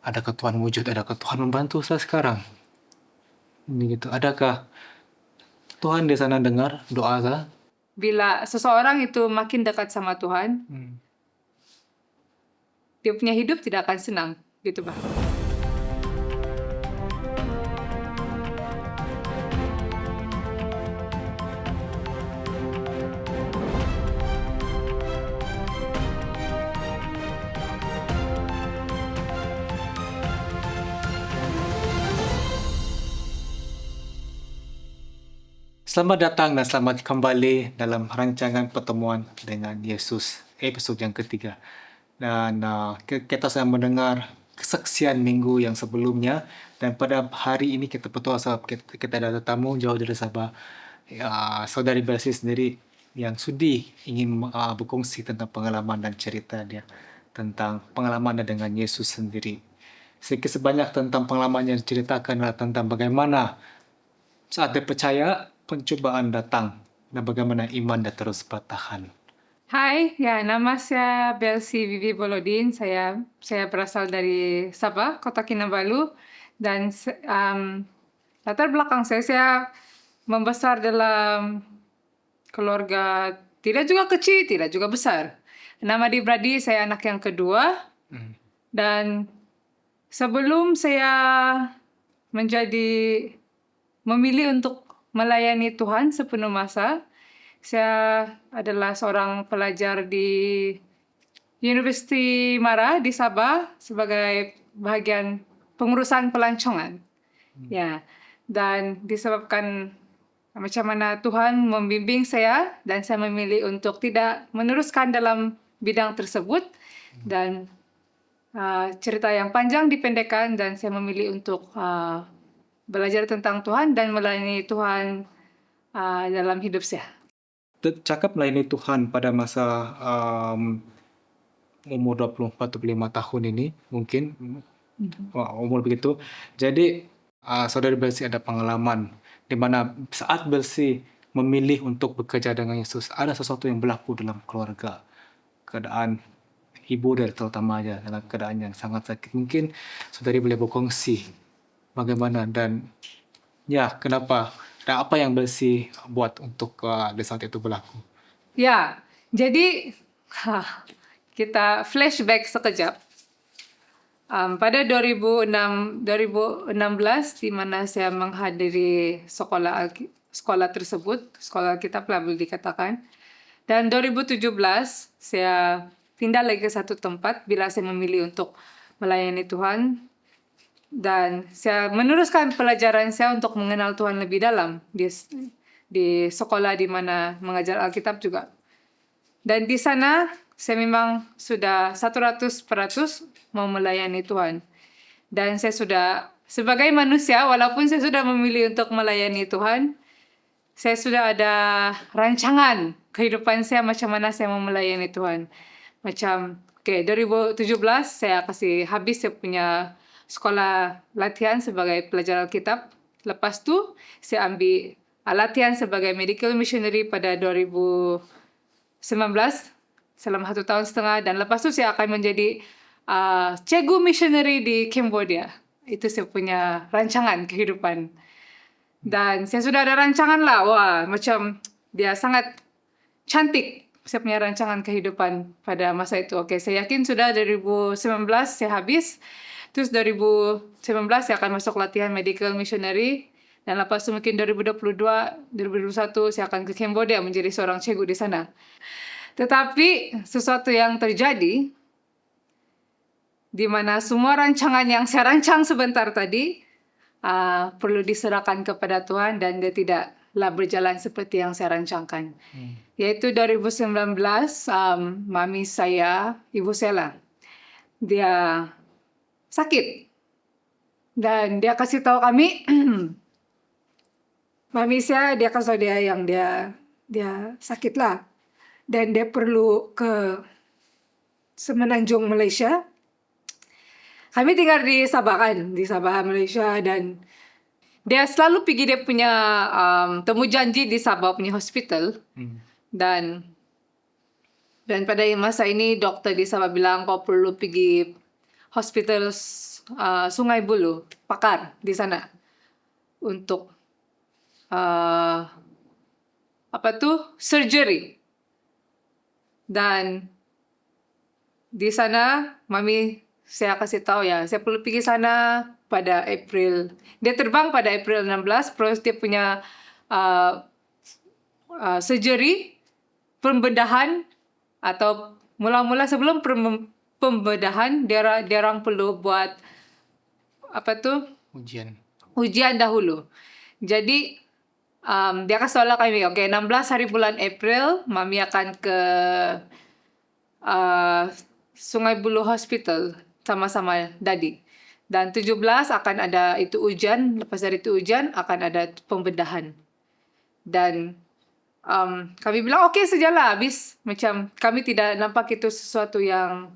Adakah Tuhan wujud? Adakah Tuhan membantu saya sekarang? Ini gitu. Adakah Tuhan di sana dengar doa saya? Bila seseorang itu makin dekat sama Tuhan, dia punya hidup tidak akan senang, gitu Bang. Selamat datang dan selamat kembali dalam rancangan pertemuan dengan Yesus, episod yang ketiga. Dan kita sedang mendengar kesaksian minggu yang sebelumnya, dan pada hari ini kita bertuah kita ada tetamu jauh dari Sabah, saudari Belsi sendiri yang sudi ingin berkongsi tentang pengalaman dan cerita dia tentang pengalamannya dengan Yesus sendiri. Sedikit sebanyak tentang pengalaman yang diceritakan adalah tentang bagaimana saat dia percaya, pencobaan datang dan bagaimana iman dia terus bertahan. Hai, ya nama saya Belsi Vivi Bolodin. Saya berasal dari Sabah, Kota Kinabalu, dan latar belakang saya membesar dalam keluarga tidak juga kecil, tidak juga besar. Nama adik-beradik saya anak yang kedua, dan sebelum saya memilih untuk melayani Tuhan sepenuh masa, saya adalah seorang pelajar di Universiti Mara di Sabah sebagai bahagian pengurusan pelancongan. Ya, dan disebabkan macam mana Tuhan membimbing saya dan saya memilih untuk tidak meneruskan dalam bidang tersebut, dan cerita yang panjang dipendekkan, dan saya memilih untuk belajar tentang Tuhan dan melayani Tuhan dalam hidup saya. Cakap melayani Tuhan pada masa umur 24-25 tahun ini, mungkin umur begitu. Jadi saudari Belsi ada pengalaman di mana saat Belsi memilih untuk bekerja dengan Yesus, ada sesuatu yang berlaku dalam keluarga. Keadaan ibu dia terutama aja dalam keadaan yang sangat sakit. Mungkin saudari boleh berkongsi bagaimana dan kenapa dan apa yang Belsi buat untuk di saat itu berlaku. Ya, jadi kita flashback sekejap. Pada 2016 di mana saya menghadiri sekolah tersebut, sekolah Alkitab lah boleh dikatakan. Dan 2017 saya pindah lagi ke satu tempat bila saya memilih untuk melayani Tuhan, dan saya meneruskan pelajaran saya untuk mengenal Tuhan lebih dalam di sekolah di mana mengajar Alkitab juga. Dan di sana saya memang sudah 100% mau melayani Tuhan. Dan saya sudah, sebagai manusia, walaupun saya sudah memilih untuk melayani Tuhan, saya sudah ada rancangan kehidupan saya macam mana saya mau melayani Tuhan. Macam, 2017 saya kasih habis saya punya sekolah latihan sebagai pelajar Alkitab. Lepas tu saya ambil latihan sebagai medical missionary pada 2019 selama 1 tahun setengah, dan lepas tu saya akan menjadi cikgu missionary di Cambodia. Itu saya punya rancangan kehidupan. Dan saya sudah ada rancangan lah. Wah, macam dia sangat cantik saya punya rancangan kehidupan pada masa itu. Saya yakin sudah 2019 saya habis. Terus 2019 saya akan masuk latihan medical missionary. Dan lepas itu mungkin 2022, 2021 saya akan ke Cambodia menjadi seorang cikgu di sana. Tetapi sesuatu yang terjadi di mana semua rancangan yang saya rancang sebentar tadi perlu diserahkan kepada Tuhan, dan dia tidaklah berjalan seperti yang saya rancangkan. Yaitu 2019, mami saya, ibu saya lah, dia sakit. Dan dia kasih tahu kami, mami saya, dia kasih tahu dia yang dia sakit lah. Dan dia perlu ke Semenanjung, Malaysia. Kami tinggal di Sabah kan, di Sabah, Malaysia, dan dia selalu pergi dia punya temu janji di Sabah punya hospital. Dan pada masa ini doktor di Sabah bilang kau perlu pergi hospital Sungai Buloh, pakar di sana untuk surgery. Dan di sana saya kasih tahu ya, saya perlu pergi sana pada April. Dia terbang pada April 16, terus dia punya surgery, pembedahan, atau mula-mula sebelum pembedahan dia orang perlu buat ujian dahulu. Jadi dia kasih tahu kami, oke, 16 hari bulan April Mami akan ke Sungai Buloh Hospital sama-sama Daddy. Dan 17 akan ada itu ujian, lepas dari itu ujian akan ada pembedahan. Dan kami bilang oke sajalah, habis macam kami tidak nampak itu sesuatu yang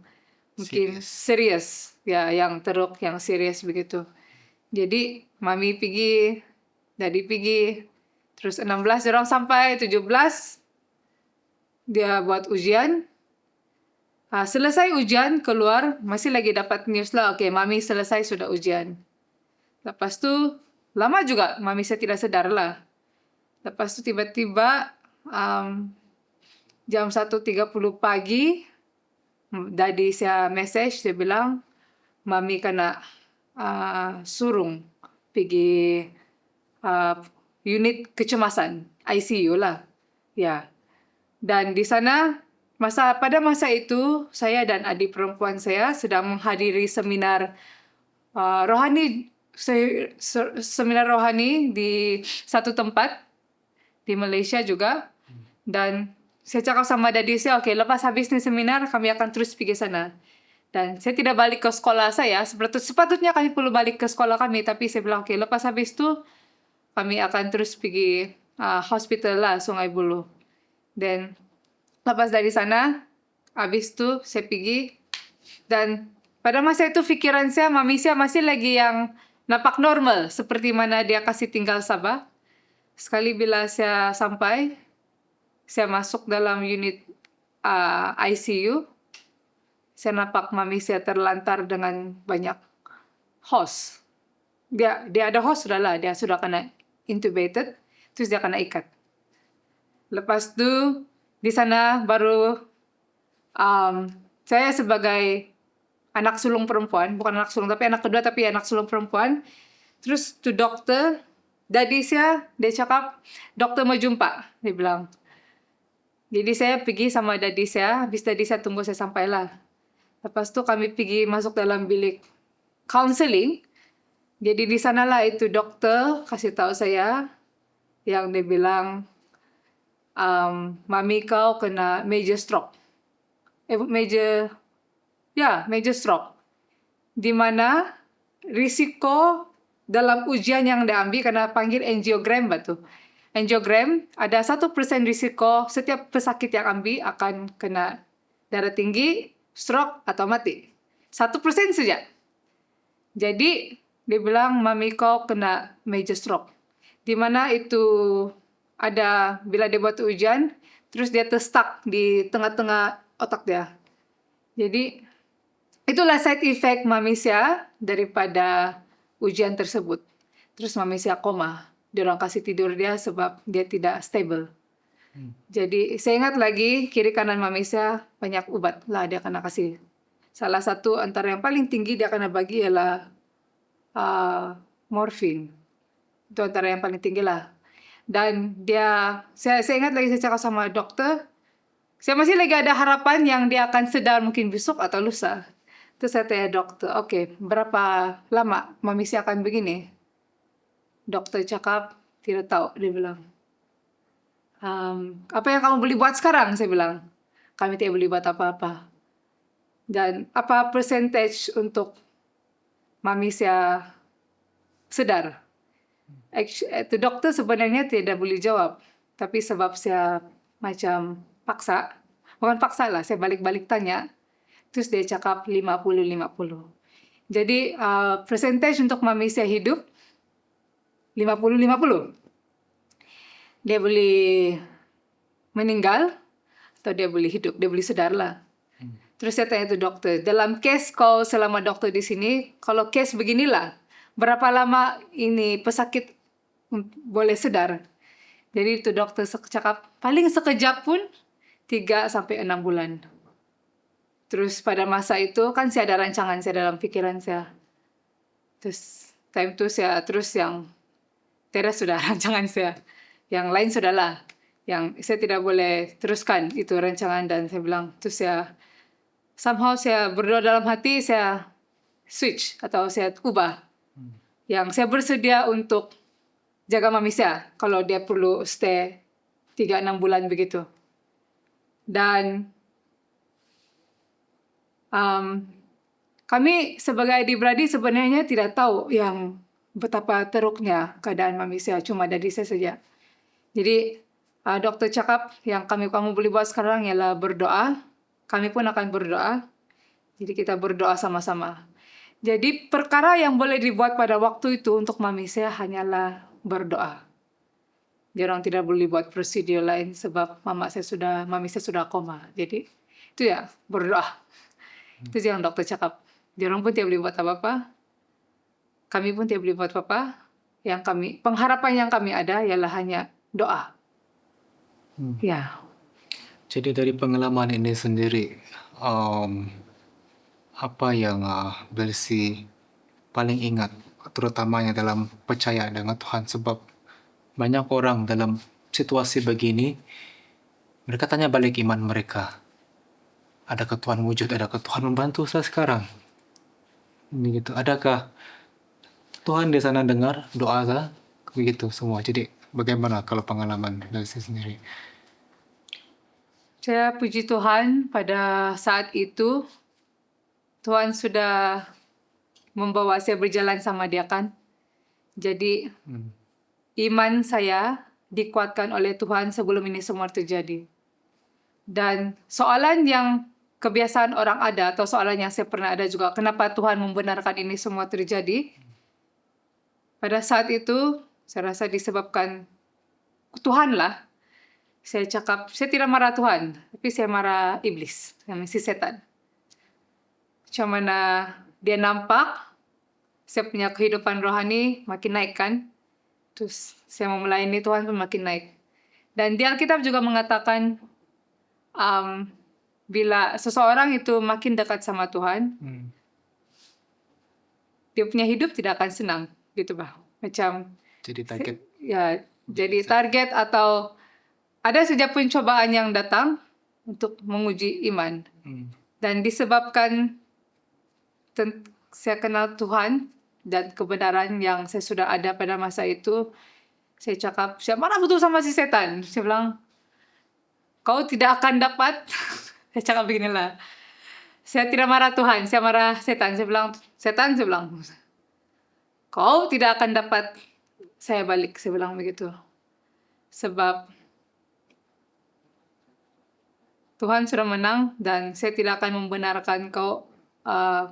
mungkin serius, ya, yang teruk, yang serius begitu. Jadi Mami pergi, Daddy pergi, terus 16 orang sampai, 17 dia buat ujian. Selesai ujian keluar, masih lagi dapat news lah, oke, Mami selesai sudah ujian. Lepas tu lama juga Mami saya tidak sadar lah. Lepas tu tiba-tiba jam 1.30 pagi Daddy saya message, dia bilang Mami kena surung pergi unit kecemasan, ICU lah. Ya. Dan di sana pada masa itu saya dan adik perempuan saya sedang menghadiri seminar rohani, seminar rohani di satu tempat di Malaysia juga. Dan saya cakap sama Daddy saya, oke, lepas habis ni seminar kami akan terus pergi sana. Dan saya tidak balik ke sekolah saya, sepatutnya kami perlu balik ke sekolah kami, tapi saya bilang oke, lepas habis tu kami akan terus pergi hospital lah, Sungai Buloh. Dan lepas dari sana, habis tu saya pergi. Dan pada masa itu fikiran saya, Mami saya masih lagi yang nampak normal, seperti mana dia kasih tinggal Sabah. Sekali bila saya sampai, saya masuk dalam unit ICU, saya nampak Mami saya terlantar dengan banyak hose. Dia ada hose sudahlah, dia sudah kena intubated, terus dia kena ikat. Lepas tu di sana baru saya sebagai anak sulung perempuan, bukan anak sulung tapi anak kedua, tapi anak sulung perempuan. Terus tu dokter, Daddy saya, dia cakap dokter mau jumpa, dia bilang. Jadi saya pergi sama Daddy saya, habis Daddy saya tunggu saya sampailah. Lepas tu kami pergi masuk dalam bilik counseling. Jadi di sanalah itu dokter kasih tahu saya yang dia bilang Mami kau kena major stroke. Major stroke. Di mana risiko dalam ujian yang diambil kena panggil angiogram batu. Angiogram ada 1% risiko setiap pesakit yang ambil akan kena darah tinggi, stroke atau mati. 1% saja. Jadi dia bilang Mami kau kena major stroke. Di mana itu ada bila dia buat ujian, terus dia terstuck di tengah-tengah otak dia. Jadi itulah side effect Mami saya daripada ujian tersebut. Terus Mami saya koma. Dia orang kasih tidur dia sebab dia tidak stable. Jadi saya ingat lagi kiri kanan Mami saya banyak ubat lah dia kena kasih. Salah satu antara yang paling tinggi dia kena bagi ialah morfin. Itu antara yang paling tinggi lah. Dan saya ingat lagi saya cakap sama dokter, saya masih lagi ada harapan yang dia akan sedar mungkin besok atau lusa. Terus saya tanya dokter, oke, berapa lama Mami saya akan begini? Dokter cakap, tidak tahu, dia bilang. Apa yang kamu boleh buat sekarang? Saya bilang, kami tidak boleh buat apa-apa. Dan apa percentage untuk Mami saya sedar? Itu dokter sebenarnya tidak boleh jawab. Tapi sebab saya macam paksa, bukan paksa lah, saya balik-balik tanya. Terus dia cakap 50-50. Jadi percentage untuk Mami saya hidup 50-50. Dia boleh meninggal atau dia boleh hidup, dia boleh sedar lah. Terus saya tanya itu dokter, dalam case kau selama dokter di sini, kalau case beginilah, berapa lama ini pesakit boleh sedar? Jadi itu dokter cakap, paling sekejap pun 3 sampai 6 bulan. Terus pada masa itu kan saya ada rancangan saya dalam pikiran saya. Terus time itu saya terus yang teras sudah rancangan saya. Yang lain sudahlah. Yang saya tidak boleh teruskan itu rancangan dan saya bilang, terus saya somehow saya berdoa dalam hati, saya switch atau saya ubah. Yang saya bersedia untuk jaga mami saya kalau dia perlu stay 3-6 bulan begitu. Dan kami sebagai adik-beradik sebenarnya tidak tahu yang betapa teruknya keadaan mami saya, cuma dari saya saja. Jadi dokter cakap yang kamu boleh buat sekarang ialah berdoa. Kami pun akan berdoa. Jadi kita berdoa sama-sama. Jadi perkara yang boleh dibuat pada waktu itu untuk mami saya hanyalah berdoa. Diorang tidak boleh buat prosedur lain sebab mami saya sudah koma. Jadi itu ya berdoa. Itu yang dokter cakap. Diorang pun tidak boleh buat apa-apa. Kami pun tidak boleh buat apa-apa. Pengharapan yang kami ada ialah hanya doa. Ya. Jadi dari pengalaman ini sendiri, apa yang Belsi paling ingat, terutamanya dalam percaya dengan Tuhan? Sebab banyak orang dalam situasi begini, mereka tanya balik iman mereka. Adakah Tuhan wujud? Adakah Tuhan membantu saya sekarang? Begitu. Adakah Tuhan di sana dengar doa saya? Begitu semua. Jadi bagaimana kalau pengalaman Belsi sendiri? Saya puji Tuhan pada saat itu Tuhan sudah membawa saya berjalan sama dia kan. Jadi iman saya dikuatkan oleh Tuhan sebelum ini semua terjadi. Dan soalan yang kebiasaan orang ada atau soalan yang saya pernah ada juga, kenapa Tuhan membenarkan ini semua terjadi? Pada saat itu saya rasa disebabkan Tuhan lah. Saya cakap, saya tidak marah Tuhan, tapi saya marah iblis, si setan. Macam mana dia nampak, saya punya kehidupan rohani makin naik kan. Terus saya mau melayani Tuhan pun makin naik. Dan di Alkitab juga mengatakan, bila seseorang itu makin dekat sama Tuhan, dia punya hidup tidak akan senang, gitu bah. Macam Jadi target. Ya, jadi target atau ada saja pencobaan yang datang untuk menguji iman. Dan disebabkan saya kenal Tuhan dan kebenaran yang saya sudah ada pada masa itu, saya cakap, saya marah betul sama si setan. Saya bilang, kau tidak akan dapat. Saya cakap beginilah. Saya tidak marah Tuhan, saya marah setan. Saya bilang, kau tidak akan dapat saya balik. Saya bilang begitu. Sebab Tuhan sudah menang dan saya tidak akan membenarkan kau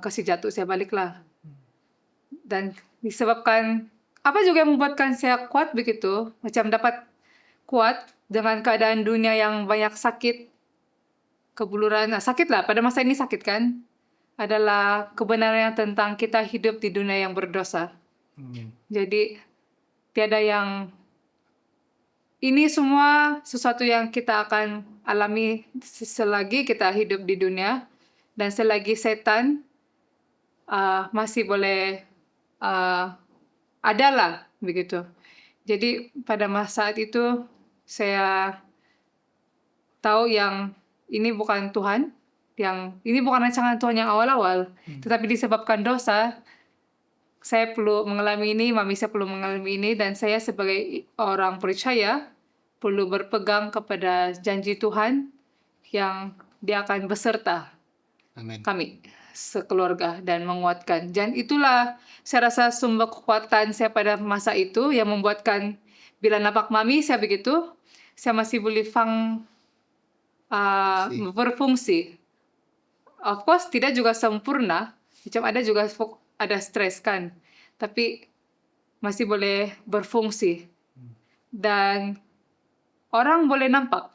kasih jatuh saya baliklah. Dan disebabkan apa juga yang membuatkan saya kuat begitu, macam dapat kuat dengan keadaan dunia yang banyak sakit, kebuluran, sakit lah, pada masa ini sakit kan, adalah kebenaran tentang kita hidup di dunia yang berdosa. Jadi tiada yang, ini semua sesuatu yang kita akan alami selagi kita hidup di dunia dan selagi setan masih boleh adalah begitu. Jadi pada masa saat itu saya tahu yang ini bukan Tuhan, yang ini bukan rancangan Tuhan yang awal-awal, tetapi disebabkan dosa saya perlu mengalami ini, mami saya perlu mengalami ini, dan saya sebagai orang percaya perlu berpegang kepada janji Tuhan yang dia akan beserta Amin. kami sekeluarga dan menguatkan. Dan itulah saya rasa sumber kekuatan saya pada masa itu yang membuatkan bila nampak mami saya begitu, saya masih boleh berfungsi. Of course tidak juga sempurna, macam ada juga ada stres kan, tapi masih boleh berfungsi. Dan orang boleh nampak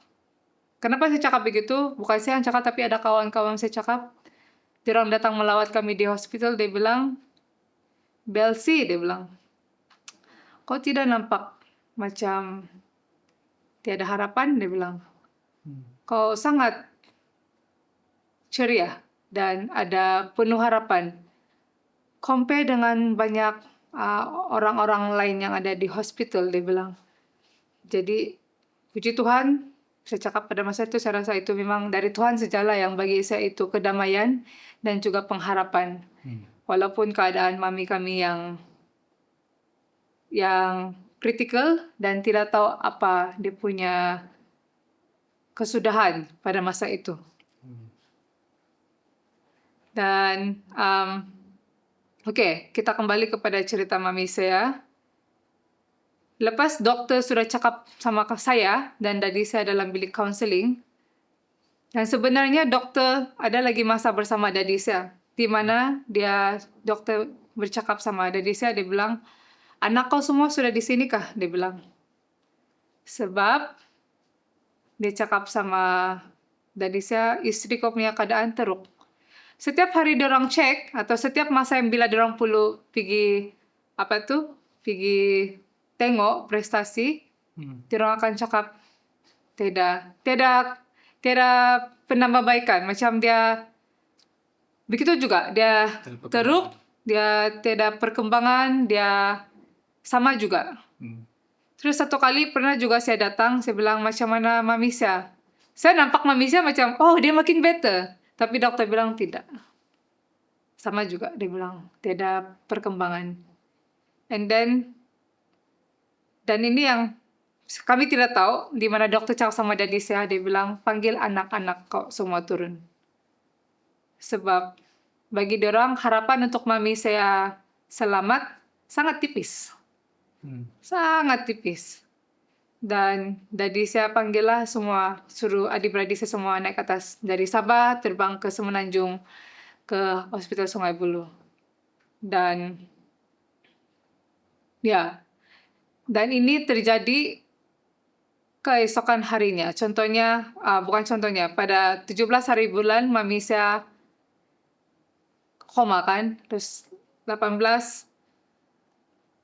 Kenapa saya cakap begitu? Bukan saya yang cakap, tapi ada kawan-kawan saya cakap. Dia orang datang melawat kami di hospital, dia bilang, Belsi, dia bilang, kau tidak nampak macam tiada harapan, dia bilang. Kau sangat ceria dan ada penuh harapan. Compare dengan banyak orang-orang lain yang ada di hospital, dia bilang. Jadi, puji Tuhan, saya cakap pada masa itu, saya rasa itu memang dari Tuhan sajalah yang bagi saya itu kedamaian dan juga pengharapan. Walaupun keadaan mami kami yang kritikal dan tidak tahu apa dia punya kesudahan pada masa itu. Dan okey, kita kembali kepada cerita mami saya. Lepas doktor sudah cakap sama saya dan daddy saya dalam bilik counseling, dan sebenarnya doktor ada lagi masa bersama daddy saya, di mana doktor bercakap sama daddy saya, dia bilang, anak kau semua sudah di sini kah? Dia bilang. Sebab dia cakap sama daddy saya, isteri kau punya keadaan teruk. Setiap hari diorang cek atau setiap masa yang bila diorang perlu pergi tengok prestasi, diorang akan cakap tiada penambahbaikan. Macam dia begitu juga, dia teruk, dia tiada perkembangan, dia sama juga. Terus satu kali pernah juga saya datang, saya bilang macam mana mami saya. Saya nampak mami saya macam, oh dia makin better. Tapi dokter bilang tidak. Sama juga, dia bilang tiada perkembangan. Dan ini yang kami tidak tahu, di mana dokter cakap sama daddy saya, dia bilang panggil anak-anak kau semua turun. Sebab bagi diorang harapan untuk mami saya selamat sangat tipis. Sangat tipis. Dan daddy saya panggillah semua, suruh adik-beradik saya semua naik ke atas dari Sabah, terbang ke Semenanjung, ke Hospital Sungai Buloh. Dan ini terjadi keesokan harinya. Pada 17 hari bulan mami saya koma kan. Terus 18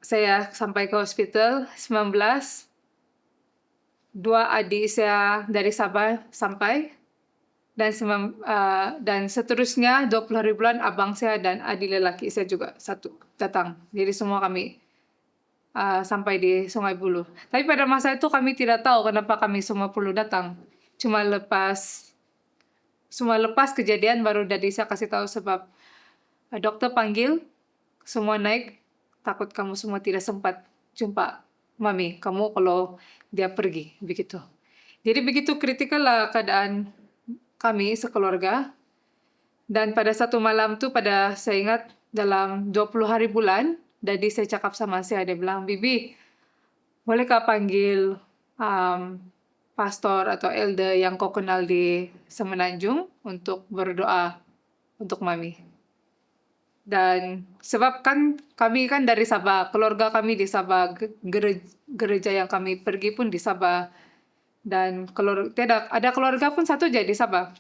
saya sampai ke hospital, 19 dua adik saya dari Sabah sampai, dan seterusnya 20 hari bulan abang saya dan adik lelaki saya juga satu datang. Jadi semua kami sampai di Sungai Buloh. Tapi pada masa itu kami tidak tahu kenapa kami semua perlu datang. Cuma lepas kejadian baru daddy saya kasih tahu, sebab dokter panggil semua naik, takut kamu semua tidak sempat jumpa mami kamu kalau dia pergi, begitu. Jadi begitu kritikal lah keadaan kami sekeluarga. Dan pada satu malam tu, saya ingat dalam 20 hari bulan, daddy saya cakap sama saya, dia bilang, Bibi, bolehkah panggil pastor atau elder yang kau kenal di Semenanjung untuk berdoa untuk mami. Dan sebab kan kami kan dari Sabah, keluarga kami di Sabah, gereja yang kami pergi pun di Sabah. Dan ada keluarga pun satu je di Sabah,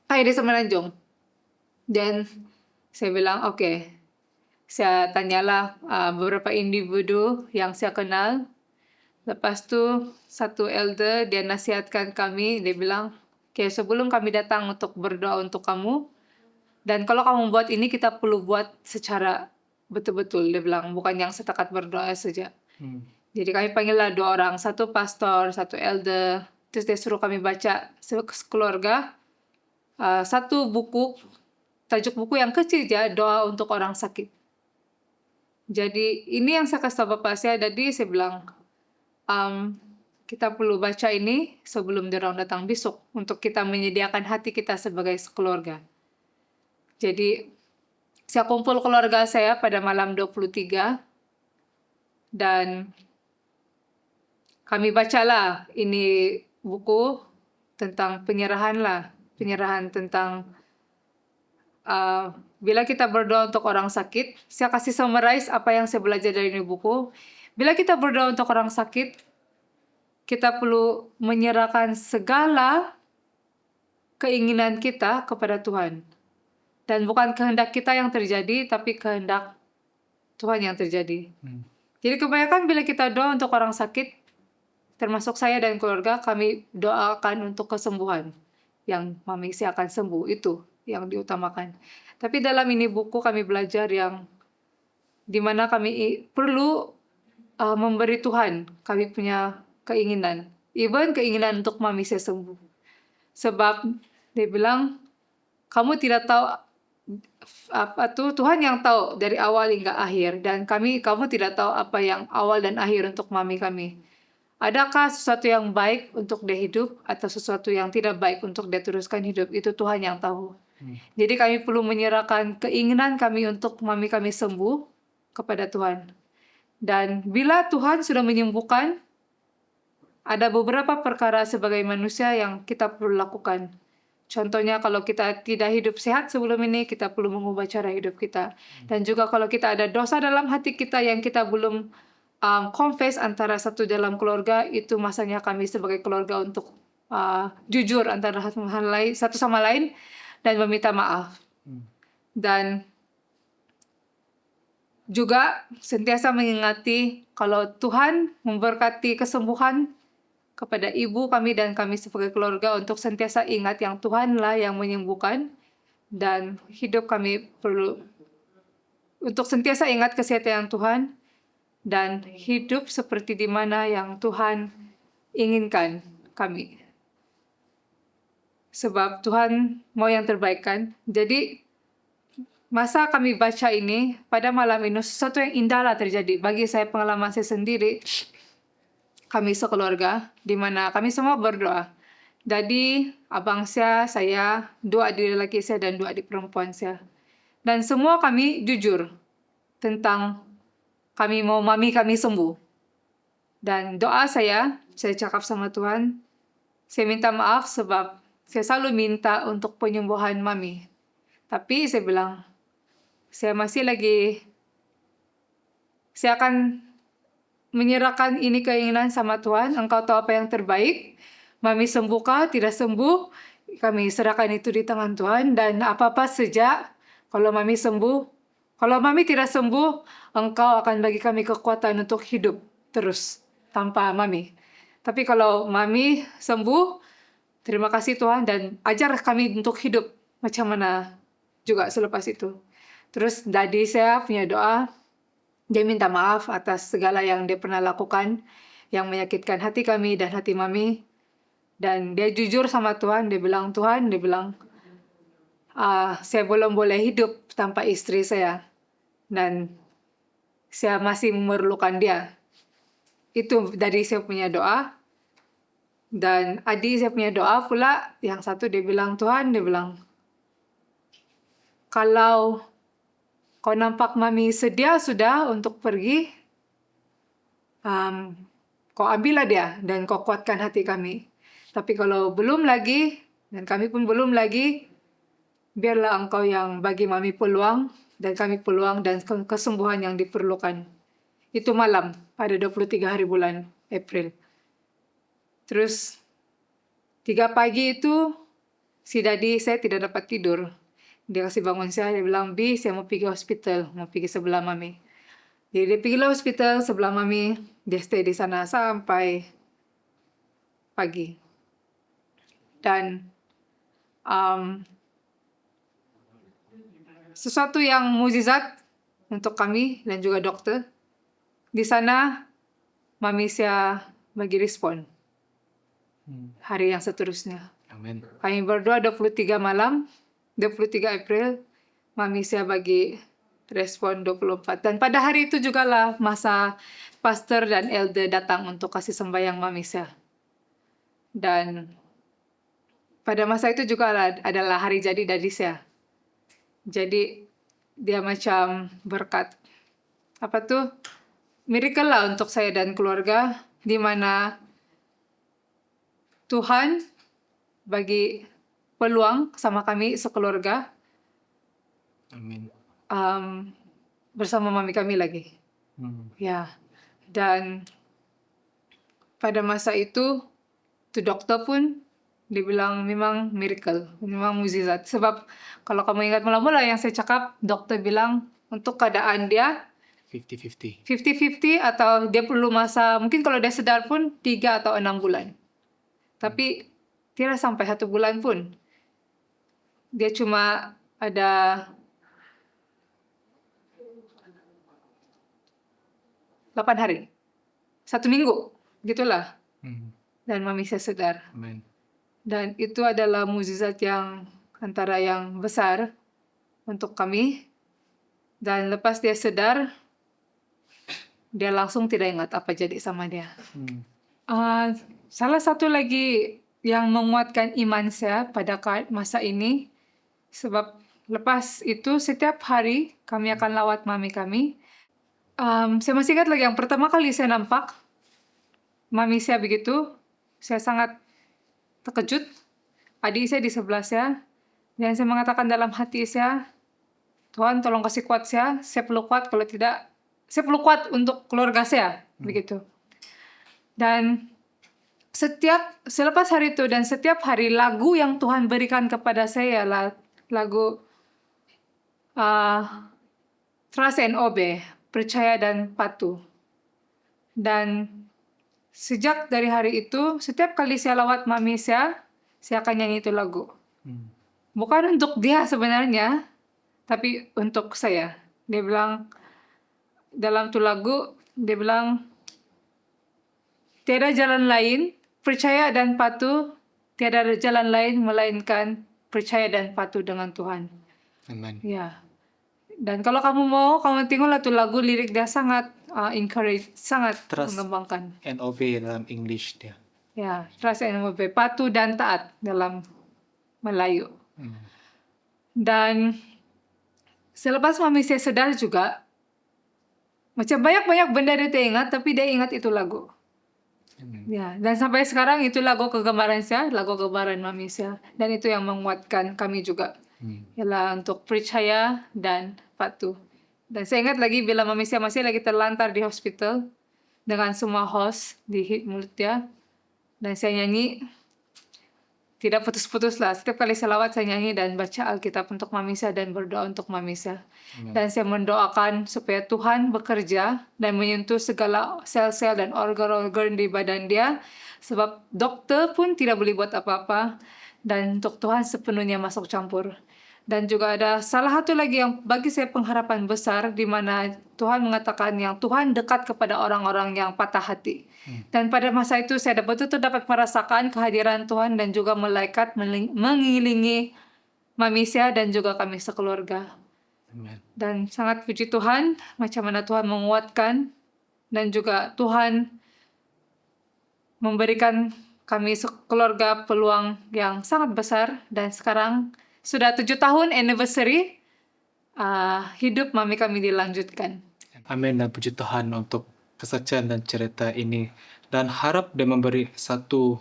di Semenanjung. Dan saya bilang, okey, saya tanyalah beberapa individu yang saya kenal. Lepas tu satu elder dia nasihatkan kami, dia bilang, okey, sebelum kami datang untuk berdoa untuk kamu, dan kalau kamu buat ini, kita perlu buat secara betul-betul, dia bilang, bukan yang setakat berdoa saja. Jadi kami panggillah 2 orang, satu pastor, satu elder. Terus dia suruh kami baca sekeluarga satu buku, tajuk buku yang kecil je, doa untuk orang sakit. Jadi ini yang saya kasih tahu bapa saya. Jadi saya bilang, kita perlu baca ini sebelum dia orang datang besok, untuk kita menyediakan hati kita sebagai sekeluarga. Jadi saya kumpul keluarga saya pada malam 23, dan kami bacalah ini buku tentang penyerahan tentang bila kita berdoa untuk orang sakit. Saya kasih summarize apa yang saya belajar dari ini buku. Bila kita berdoa untuk orang sakit, kita perlu menyerahkan segala keinginan kita kepada Tuhan. Dan bukan kehendak kita yang terjadi, tapi kehendak Tuhan yang terjadi. Jadi kebanyakan bila kita doa untuk orang sakit, termasuk saya dan keluarga, kami doakan untuk kesembuhan. Yang Mami Sia akan sembuh, itu yang diutamakan. Tapi dalam ini buku kami belajar yang dimana kami perlu memberi Tuhan kami punya keinginan. Even keinginan untuk Mami Sia sembuh. Sebab dia bilang, kamu tidak tahu Tuhan yang tahu dari awal hingga akhir, dan kamu tidak tahu apa yang awal dan akhir untuk mami kami. Adakah sesuatu yang baik untuk dia hidup atau sesuatu yang tidak baik untuk dia teruskan hidup? Itu Tuhan yang tahu. Jadi kami perlu menyerahkan keinginan kami untuk mami kami sembuh kepada Tuhan. Dan bila Tuhan sudah menyembuhkan, ada beberapa perkara sebagai manusia yang kita perlu lakukan. Contohnya kalau kita tidak hidup sehat sebelum ini, kita perlu mengubah cara hidup kita. Dan juga kalau kita ada dosa dalam hati kita yang kita belum confess antara satu dalam keluarga, itu masanya kami sebagai keluarga untuk jujur antara satu sama lain dan meminta maaf. Dan juga sentiasa mengingati kalau Tuhan memberkati kesembuhan kepada ibu kami dan kami sebagai keluarga untuk sentiasa ingat yang Tuhanlah yang menyembuhkan, dan hidup kami perlu untuk sentiasa ingat kesetiaan Tuhan dan hidup seperti di mana yang Tuhan inginkan kami. Sebab Tuhan mau yang terbaik kan. Jadi masa kami baca ini pada malam ini sesuatu yang indahlah terjadi bagi saya, pengalaman saya sendiri. Kami sekeluarga, di mana kami semua berdoa. Jadi, abang saya, dua adik lelaki saya, dan dua adik perempuan saya. Dan semua kami jujur tentang kami mau mami kami sembuh. Dan doa saya cakap sama Tuhan, saya minta maaf sebab saya selalu minta untuk penyembuhan mami. Tapi saya bilang, saya akan menyerahkan ini keinginan sama Tuhan. Engkau tahu apa yang terbaik. Mami sembuhkah, tidak sembuh, kami serahkan itu di tangan Tuhan. Dan apa-apa sejak, kalau mami sembuh, kalau mami tidak sembuh, engkau akan bagi kami kekuatan untuk hidup terus tanpa mami. Tapi kalau mami sembuh, terima kasih Tuhan, dan ajar kami untuk hidup macam mana juga selepas itu. Terus daddy saya punya doa, dia minta maaf atas segala yang dia pernah lakukan yang menyakitkan hati kami dan hati mami. Dan dia jujur sama Tuhan, dia bilang, saya belum boleh hidup tanpa istri saya. Dan saya masih memerlukan dia. Itu dari saya punya doa. Dan adik saya punya doa pula, yang satu dia bilang, kalau kau nampak mami sedia sudah untuk pergi, kau ambillah dia dan kau kuatkan hati kami. Tapi kalau belum lagi, dan kami pun belum lagi, biarlah engkau yang bagi mami peluang, dan kami peluang dan kesembuhan yang diperlukan. Itu malam pada 23 hari bulan April. Terus 3 pagi itu, si daddy saya tidak dapat tidur. Dia kasih bangun saya, dia bilang, Bi, saya mau pergi hospital, mau pergi sebelah mami. Jadi dia pergi ke hospital sebelah mami, dia stay di sana sampai pagi. Dan sesuatu yang mukjizat untuk kami dan juga dokter. Di sana mami saya bagi respon hari yang seterusnya. Amin. Kami berdoa 23 malam, 23 April, mami saya bagi respon 24. Dan pada hari itu juga lah masa pastor dan elder datang untuk kasih sembahyang mami saya. Dan pada masa itu juga adalah hari jadi daddy saya. Jadi dia macam berkat. Miracle lah untuk saya dan keluarga, di mana Tuhan bagi peluang sama kami sekeluarga. Amin. Bersama mami kami lagi. Ya. Dan pada masa itu, dokter pun Dia bilang memang miracle, memang mukjizat. Sebab kalau kamu ingat mula-mula yang saya cakap, dokter bilang untuk keadaan dia 50-50. 50-50 atau dia perlu masa, mungkin kalau dia sedar pun 3 atau 6 bulan. Tapi tidak sampai 1 bulan pun. Dia cuma ada 8 hari. 1 minggu, gitulah. Dan mami saya sedar. Amen. Dan itu adalah mukjizat yang antara yang besar untuk kami. Dan lepas dia sedar, dia langsung tidak ingat apa jadi sama dia. Salah satu lagi yang menguatkan iman saya pada masa ini, sebab lepas itu setiap hari kami akan lawat mami kami. Saya masih ingat lagi yang pertama kali saya nampak mami saya begitu, saya sangat terkejut. Adik saya di sebelah saya, dan saya mengatakan dalam hati saya, Tuhan tolong kasih kuat saya perlu kuat, kalau tidak, saya perlu kuat untuk keluarga saya, begitu. Dan selepas hari itu dan setiap hari lagu yang Tuhan berikan kepada saya adalah lagu Trust and Obey, percaya dan patuh. Dan sejak dari hari itu, setiap kali saya lawat mami saya akan nyanyi itu lagu. Bukan untuk dia sebenarnya, tapi untuk saya. Dia bilang, dalam tu lagu, dia bilang, tiada jalan lain, percaya dan patuh, tiada jalan lain melainkan percaya dan patuh dengan Tuhan. Amen. Ya. Dan kalau kamu mau, kamu tengoklah tu lagu, lirik dia sangat encourage, sangat Trust mengembangkan. and obey dalam English dia. Ya, trust and obey, patuh dan taat dalam Melayu. Dan selepas mami saya sedar juga, macam banyak-banyak benda dia tak ingat, tapi dia ingat itu lagu. Ya, dan sampai sekarang itu lagu kegemaran saya, lagu kegemaran mami saya. Dan itu yang menguatkan kami juga. Ialah untuk percaya dan patuh. Dan saya ingat lagi bila mami saya masih lagi terlantar di hospital dengan semua hos di mulut dia. Dan saya nyanyi, tidak putus-putus lah. Setiap kali selawat saya nyanyi dan baca Alkitab untuk mami saya dan berdoa untuk mami saya. Dan saya mendoakan supaya Tuhan bekerja dan menyentuh segala sel-sel dan organ-organ di badan dia. Sebab dokter pun tidak boleh buat apa-apa. Dan untuk Tuhan sepenuhnya masuk campur. Dan juga ada salah satu lagi yang bagi saya pengharapan besar, di mana Tuhan mengatakan yang Tuhan dekat kepada orang-orang yang patah hati. Dan pada masa itu saya betul-betul dapat merasakan kehadiran Tuhan dan juga malaikat mengelilingi mami saya dan juga kami sekeluarga. Amen. Dan sangat puji Tuhan, macam mana Tuhan menguatkan dan juga Tuhan memberikan kami sekeluarga peluang yang sangat besar. Dan sekarang sudah 7 tahun anniversary, hidup mami kami dilanjutkan. Amin, dan puji Tuhan untuk kesaksian dan cerita ini, dan harap dia memberi satu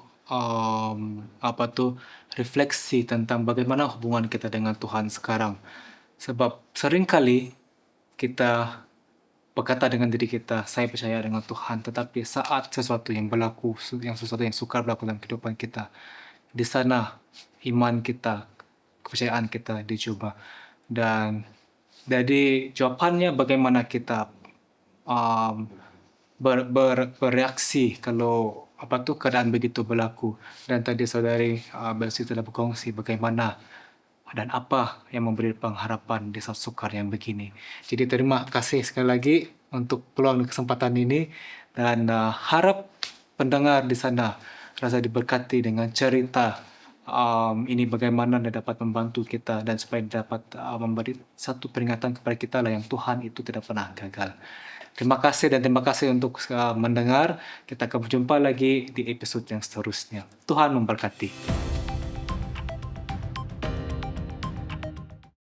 refleksi tentang bagaimana hubungan kita dengan Tuhan sekarang. Sebab seringkali kita berkata dengan diri kita, saya percaya dengan Tuhan, tetapi saat sesuatu yang berlaku, sesuatu yang sukar berlaku dalam kehidupan kita, di sana iman kita, kepercayaan kita dicoba. Dan jadi jawapannya bagaimana kita bereaksi kalau keadaan begitu berlaku. Dan tadi saudari Belsi telah berkongsi bagaimana dan apa yang memberi pengharapan di saat sukar yang begini. Jadi terima kasih sekali lagi untuk peluang dan kesempatan ini, dan harap pendengar di sana rasa diberkati dengan cerita ini, bagaimana dia dapat membantu kita dan supaya dapat memberi satu peringatan kepada kita lah yang Tuhan itu tidak pernah gagal. Terima kasih dan terima kasih untuk mendengar. Kita akan berjumpa lagi di episode yang seterusnya. Tuhan memberkati.